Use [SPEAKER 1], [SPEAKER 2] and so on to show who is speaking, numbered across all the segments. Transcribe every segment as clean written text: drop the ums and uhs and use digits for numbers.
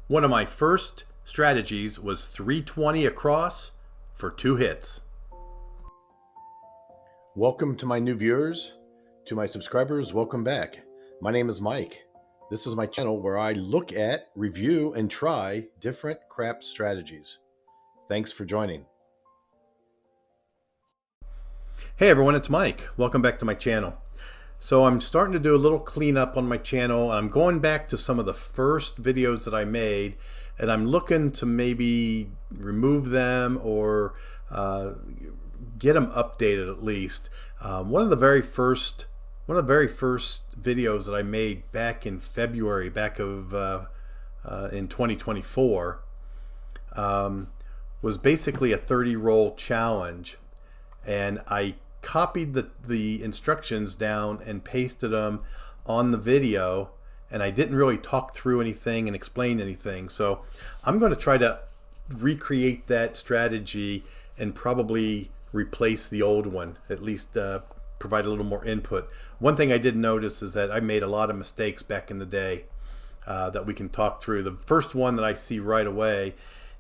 [SPEAKER 1] One of my first strategies was 320 across for 2 hits.
[SPEAKER 2] Welcome to my new viewers. To my subscribers, welcome back. My name is Mike. This is my channel where I look at, review, and try different craps strategies. Thanks for joining.
[SPEAKER 1] Hey everyone, it's Mike. Welcome back to my channel. So I'm starting to do a little cleanup on my channel, and I'm going back to some of the first videos that I made, and I'm looking to maybe remove them or get them updated at least. One of the very first videos that I made back in February, in 2024, was basically a 30 roll challenge, and I copied the instructions down and pasted them on the video, and I didn't really talk through anything and explain anything. So I'm going to try to recreate that strategy and probably replace the old one, at least provide a little more input. One thing I did notice is that I made a lot of mistakes back in the day that we can talk through. The first one that I see right away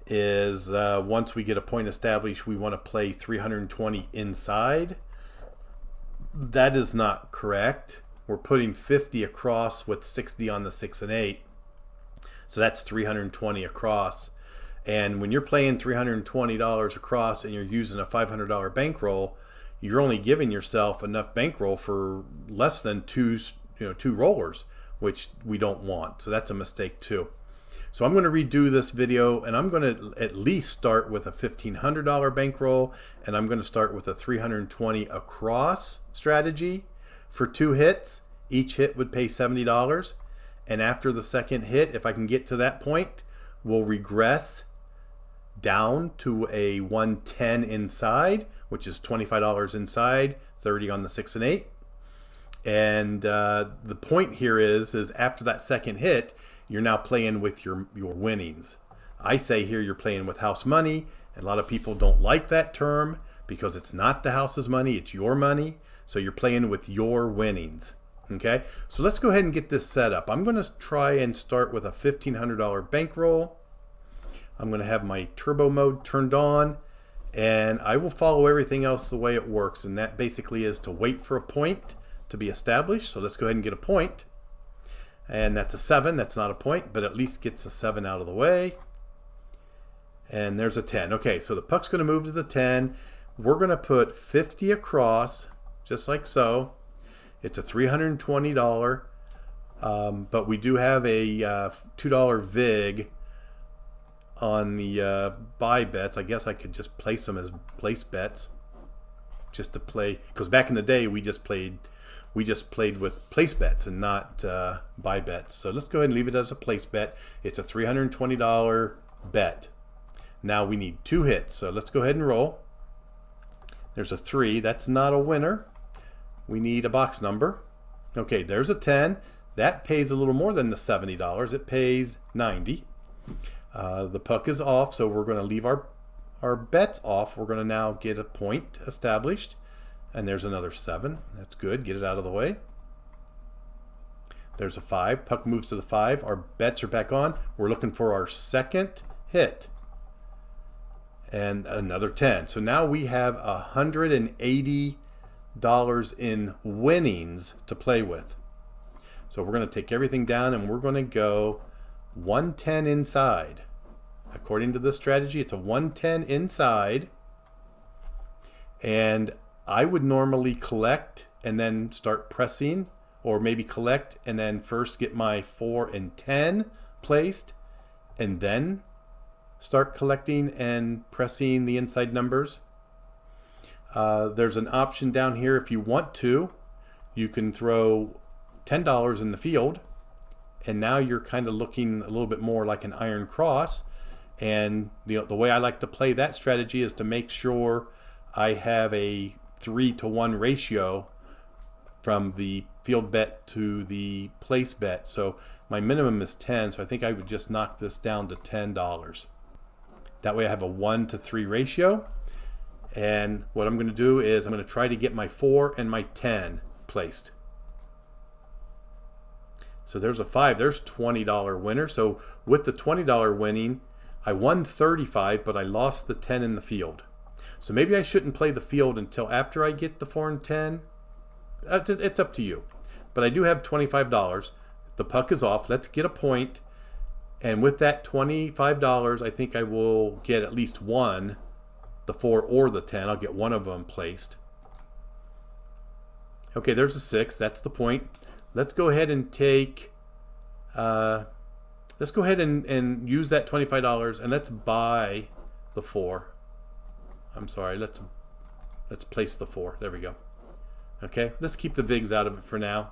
[SPEAKER 1] is once we get a point established, we want to play 320 inside. That is not correct. We're putting 50 across with 60 on the 6 and 8. So that's 320 across. And when you're playing $320 across and you're using a $500 bankroll, you're only giving yourself enough bankroll for less than two rollers, which we don't want. So that's a mistake too. So I'm going to redo this video, and I'm going to at least start with a $1,500 bankroll, and I'm going to start with a 320 across strategy for 2 hits. Each hit would pay $70, and after the second hit, if I can get to that point, we'll regress down to a 110 inside, which is $25 inside, 30 on the 6 and 8. And the point here is after that second hit, you're now playing with your winnings. I say here you're playing with house money, and a lot of people don't like that term because it's not the house's money, it's your money. So you're playing with your winnings. Okay, so let's go ahead and get this set up. I'm going to try and start with a $1,500 bankroll. I'm going to have my turbo mode turned on, and I will follow everything else the way it works, and that basically is to wait for a point to be established. So let's go ahead and get a point. And that's a 7. That's not a point, but at least gets a 7 out of the way. And there's a 10. Okay, so the puck's going to move to the 10. We're going to put 50 across, just like so. It's a $320, but we do have a $2 VIG on the buy bets. I guess I could just place them as place bets, just to play, because back in the day we just played with place bets and not buy bets. So let's go ahead and leave it as a place bet. It's a $320 bet. Now we need 2 hits, so let's go ahead and roll. There's a 3. That's not a winner. We need a box number. Okay, there's a 10. That pays a little more than the $70. It pays $90. The puck is off, so we're going to leave our bets off. We're going to now get a point established. And there's another 7. That's good. Get it out of the way. There's a 5. Puck moves to the 5. Our bets are back on. We're looking for our second hit. And another 10. So now we have $180 in winnings to play with. So we're going to take everything down, and we're going to go 110 inside. According to this strategy, it's a 110 inside. And I would normally collect and then start pressing, or maybe collect and then first get my 4 and 10 placed and then start collecting and pressing the inside numbers. There's an option down here. If you want to, you can throw $10 in the field, and now you're kind of looking a little bit more like an iron cross. And the way I like to play that strategy is to make sure I have a 3-to-1 ratio from the field bet to the place bet. So my minimum is 10, so I think I would just knock this down to $10. That way I have a 1-to-3 ratio. And what I'm going to do is I'm going to try to get my 4 and my 10 placed. So there's a 5. There's $20 winner. So with the $20 winning, I won 35, but I lost the 10 in the field. So maybe I shouldn't play the field until after I get the 4 and 10. It's up to you. But I do have $25. The puck is off. Let's get a point. And with that $25, I think I will get at least one, the 4 or the 10. I'll get one of them placed. Okay, there's a 6. That's the point. Let's go ahead and take, let's go ahead and use that $25 and let's buy the 4. I'm sorry, let's place the 4. There we go. Okay, let's keep the VIGs out of it for now.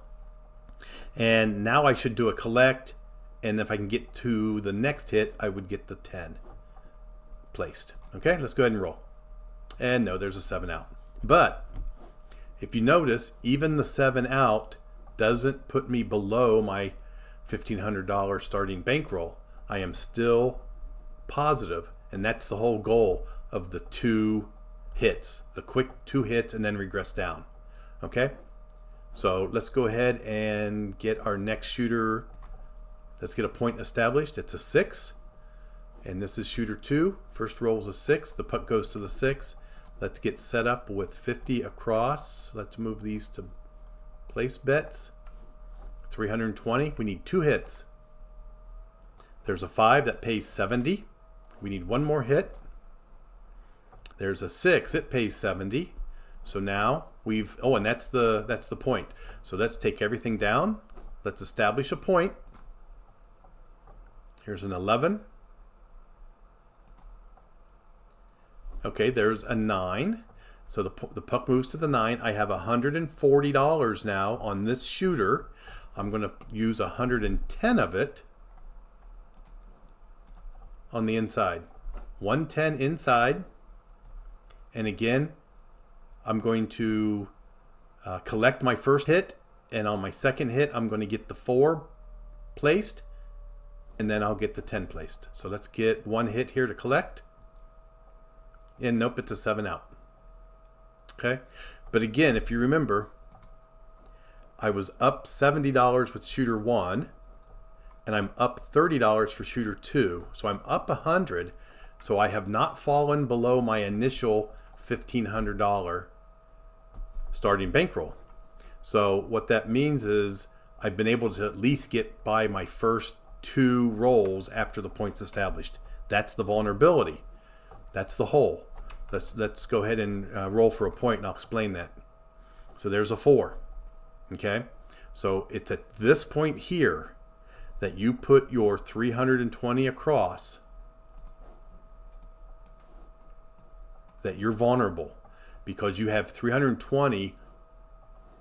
[SPEAKER 1] And now I should do a collect, and if I can get to the next hit, I would get the 10 placed. Okay, let's go ahead and roll. And no, there's a 7 out. But if you notice, even the 7 out doesn't put me below my $1,500 starting bankroll. I am still positive, and that's the whole goal of the 2 hits, the quick 2 hits and then regress down. Okay, so let's go ahead and get our next shooter. Let's get a point established. It's a 6, and this is shooter 2. First roll is a 6. The puck goes to the 6. Let's get set up with 50 across. Let's move these to place bets. 320. We need 2 hits. There's a 5 that pays 70. We need one more hit. There's a 6. It pays 70. So now we've, oh, and that's the point. So let's take everything down. Let's establish a point. Here's an 11. Okay, there's a 9. So the puck moves to the 9. I have $140 now on this shooter. I'm going to use 110 of it on the inside. 110 inside. And again, I'm going to collect my first hit. And on my second hit, I'm going to get the 4 placed. And then I'll get the 10 placed. So let's get one hit here to collect. And nope, it's a 7 out. Okay. But again, if you remember, I was up $70 with shooter 1, and I'm up $30 for shooter 2. So I'm up 100. So I have not fallen below my initial $1,500 starting bankroll. So what that means is I've been able to at least get by my first 2 rolls after the point's established. That's the vulnerability. That's the hole. Let's go ahead and roll for a point, and I'll explain that. So there's a 4. Okay, so it's at this point here that you put your 320 across that you're vulnerable, because you have 320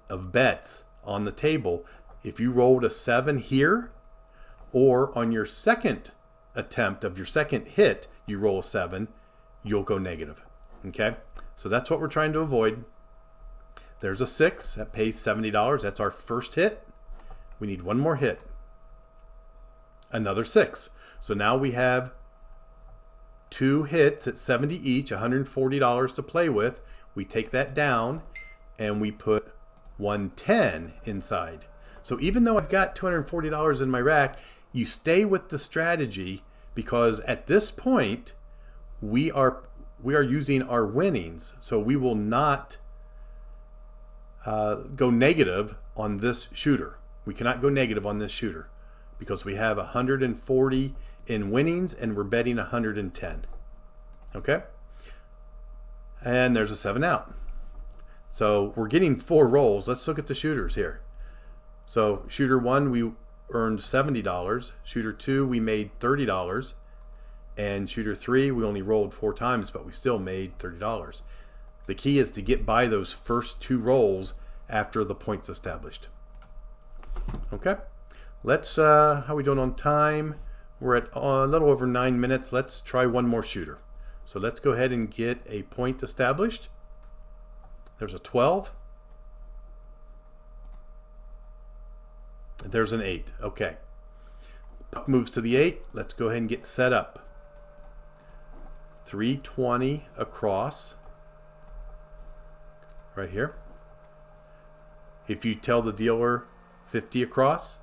[SPEAKER 1] of bets on the table. If you rolled a 7 here, or on your second attempt of your second hit, you roll a 7, you'll go negative. Okay, so that's what we're trying to avoid. There's a 6 that pays $70. That's our first hit. We need one more hit. Another 6. So now we have 2 hits at 70 each, $140 to play with. We take that down and we put 110 inside. So even though I've got $240 in my rack, you stay with the strategy, because at this point we are using our winnings. So we will not go negative on this shooter. We cannot go negative on this shooter because we have 140 in winnings and we're betting 110. Okay, and there's a 7 out. So we're getting 4 rolls. Let's look at the shooters here. So shooter 1, we earned $70. Shooter 2, we made $30. And shooter 3, we only rolled 4 times, but we still made $30. The key is to get by those first 2 rolls after the point's established. Okay, let's, how are we doing on time? We're at a little over 9 minutes. Let's try one more shooter. So let's go ahead and get a point established. There's a 12. There's an 8. Okay. Puck moves to the 8. Let's go ahead and get set up. 320 across. Right here. If you tell the dealer 50 across,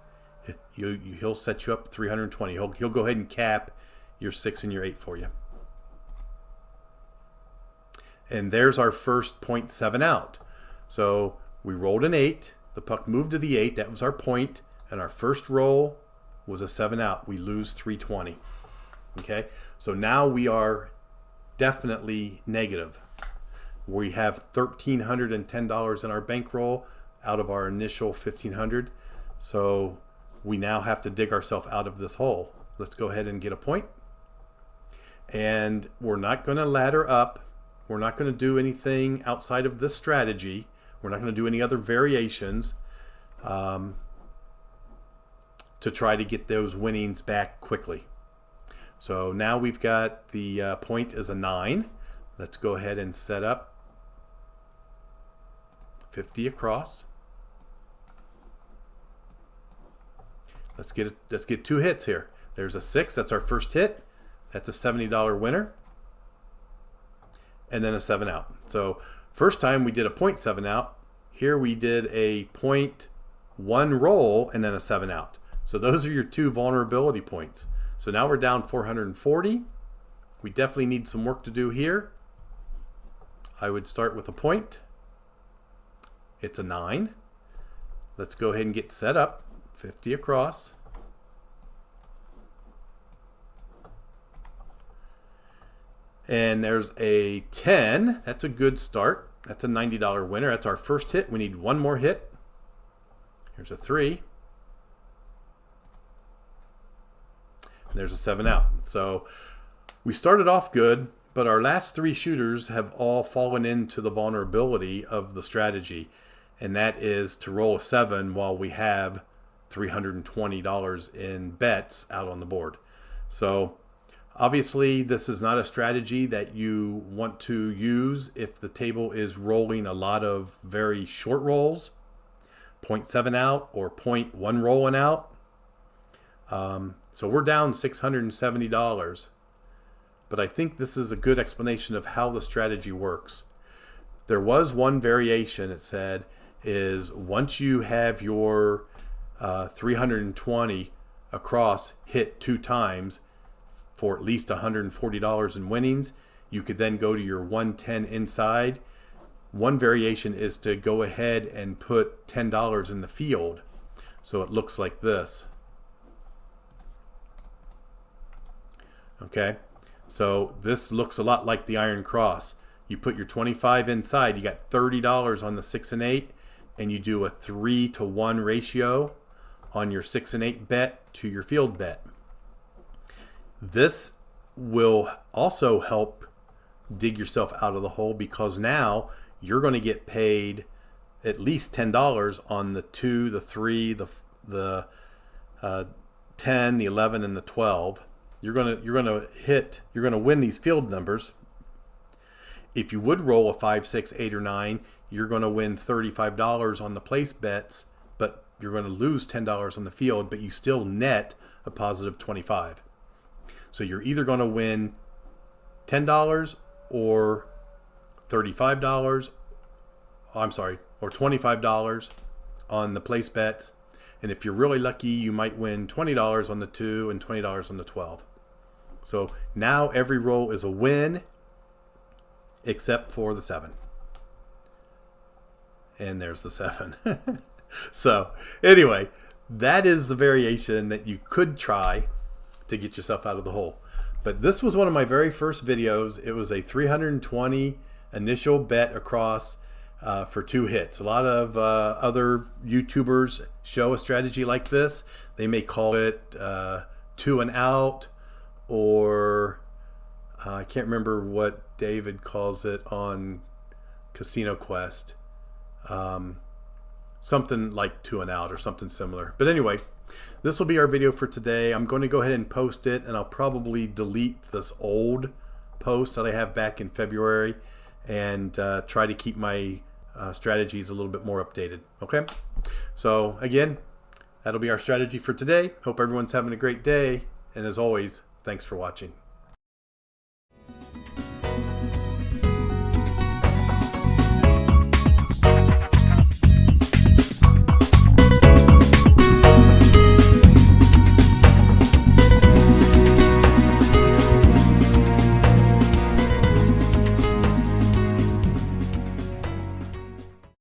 [SPEAKER 1] He'll set you up 320. He'll go ahead and cap your 6 and your 8 for you. And there's our first 0.7 out. So we rolled an 8. The puck moved to the 8. That was our point. And our first roll was a 7 out. We lose 320. Okay? So now we are definitely negative. We have $1,310 in our bankroll out of our initial $1,500. So we now have to dig ourselves out of this hole. Let's go ahead and get a point. And we're not going to ladder up. We're not going to do anything outside of this strategy. We're not going to do any other variations to try to get those winnings back quickly. So now we've got the point is a 9. Let's go ahead and set up 50 across. Let's get 2 hits here. There's a 6. That's our first hit. That's a $70 winner. And then a 7 out. So first time we did a 0.7 out. Here we did a 0.1 roll and then a 7 out. So those are your 2 vulnerability points. So now we're down 440. We definitely need some work to do here. I would start with a point. It's a 9. Let's go ahead and get set up. 50 across. And there's a 10. That's a good start. That's a $90 winner. That's our first hit. We need one more hit. Here's a 3. And there's a 7 out. So we started off good, but our last 3 shooters have all fallen into the vulnerability of the strategy. And that is to roll a 7 while we have $320 in bets out on the board. So obviously, this is not a strategy that you want to use if the table is rolling a lot of very short rolls, 0.7 out or 0.1 rolling out. So we're down $670. But I think this is a good explanation of how the strategy works. There was one variation, it said, is once you have your 320 across hit 2 times, for at least $140 in winnings, you could then go to your 110 inside. One variation is to go ahead and put $10 in the field. So it looks like this. Okay, so this looks a lot like the Iron Cross. You put your 25 inside, you got $30 on the 6 and 8, and you do a 3-to-1 ratio on your 6 and 8 bet to your field bet. This will also help dig yourself out of the hole, because now you're going to get paid at least $10 on the 2, the 3, the 10, the 11, and the 12. You're going to win these field numbers. If you would roll a 5, 6, 8, or 9, you're going to win $35 on the place bets, but you're going to lose $10 on the field, but you still net a positive 25. So you're either going to win $10 or $35, or $25 on the place bets. And if you're really lucky, you might win $20 on the 2 and $20 on the 12. So now every roll is a win except for the 7. And there's the 7. So anyway, that is the variation that you could try to get yourself out of the hole. But this was one of my very first videos. It was a 320 initial bet across for 2 hits. A lot of other YouTubers show a strategy like this. They may call it 2 and out, or I can't remember what David calls it on Casino Quest. Something like 2 and out or something similar. But anyway, this will be our video for today. I'm going to go ahead and post it, and I'll probably delete this old post that I have back in February and try to keep my strategies a little bit more updated. Okay? So again, that'll be our strategy for today. Hope everyone's having a great day. And as always, thanks for watching.